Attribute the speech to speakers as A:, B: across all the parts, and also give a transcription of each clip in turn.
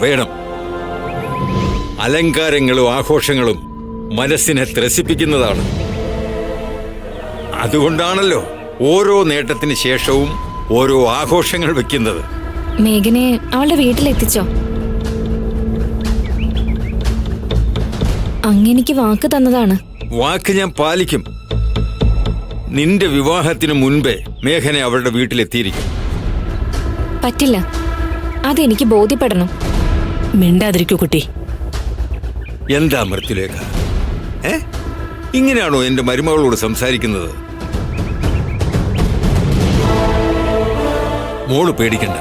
A: വേണം. അലങ്കാരങ്ങളും ആഘോഷങ്ങളും മനസ്സിനെ ത്രസിപ്പിക്കുന്നതാണ്. അതുകൊണ്ടാണല്ലോ ഓരോ നേട്ടത്തിന് ശേഷവും ഓരോ ആഘോഷങ്ങൾ വെക്കുന്നത്.
B: മേഘനെ അവളുടെ വീട്ടിലെത്തിച്ചോ? അങ്ങെനിക്ക് വാക്ക് തന്നതാണ്.
A: വാക്ക് ഞാൻ പാലിക്കും. നിന്റെ വിവാഹത്തിനു മുൻപേ മേഘനെ അവളുടെ വീട്ടിലെത്തിയിരിക്കും.
B: പറ്റില്ല, അതെനിക്ക് ബോധ്യപ്പെടണം.
C: മിണ്ടാതിരിക്കൂ കുട്ടി.
A: എന്താ മൃത്യുലേഖ, ഇങ്ങനെയാണോ എന്റെ മരുമകളോട് സംസാരിക്കുന്നത്? മോള് പേടിക്കണ്ട.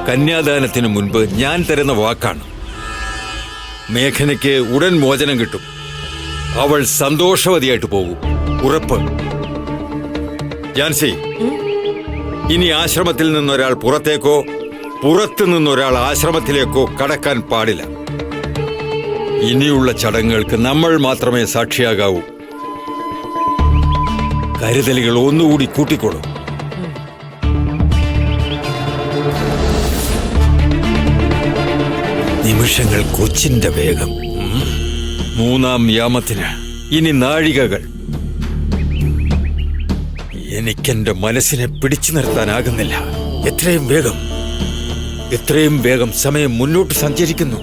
A: കന്യാദാനത്തിന് മുൻപ് ഞാൻ തരുന്ന വാക്കാണ്. മേഘനയ്ക്ക് ഉടൻ മോചനം കിട്ടും. അവൾ സന്തോഷവതിയായിട്ട് പോകും, ഉറപ്പ്. ജാൻസി, ഇനി ആശ്രമത്തിൽ നിന്നൊരാൾ പുറത്തേക്കോ പുറത്തു നിന്നൊരാൾ ആശ്രമത്തിലേക്കോ കടക്കാൻ പാടില്ല. ഇനിയുള്ള ചടങ്ങുകൾക്ക് നമ്മൾ മാത്രമേ സാക്ഷിയാകാവൂ. കരുതലുകൾ ഒന്നുകൂടി കൂട്ടിക്കോളൂ. നിമിഷങ്ങൾ കൊച്ചിന്റെ വേഗം. 3-ാം യാമത്തിന് ഇനി നാഴികകൾ. എനിക്കെന്റെ മനസ്സിനെ പിടിച്ചു നിർത്താനാകുന്നില്ല. എത്രയും വേഗം സമയം മുന്നോട്ട് സഞ്ചരിക്കുന്നു.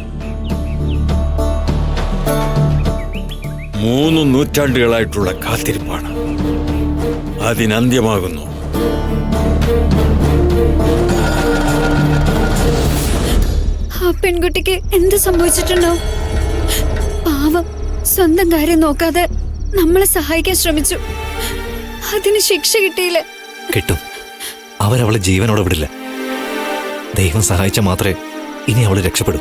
A: 3 നൂറ്റാണ്ടുകളായിട്ടുള്ള കാത്തിരിപ്പാണ്. അതിനന്ത്യമാകുന്നു.
D: ആ പെൺകുട്ടിക്ക് എന്ത് സംഭവിച്ചിട്ടുണ്ടോ? പാവം, സ്വന്തം കാര്യം നോക്കാതെ നമ്മളെ സഹായിക്കാൻ ശ്രമിച്ചു. അതിന് ശിക്ഷ കിട്ടിയില്ല.
E: കിട്ടും. അവരവളെ ജീവനോടെ വിടില്ല. ദൈവം സഹായിച്ച മാത്രമേ ഇനി അവള് രക്ഷപ്പെടൂ.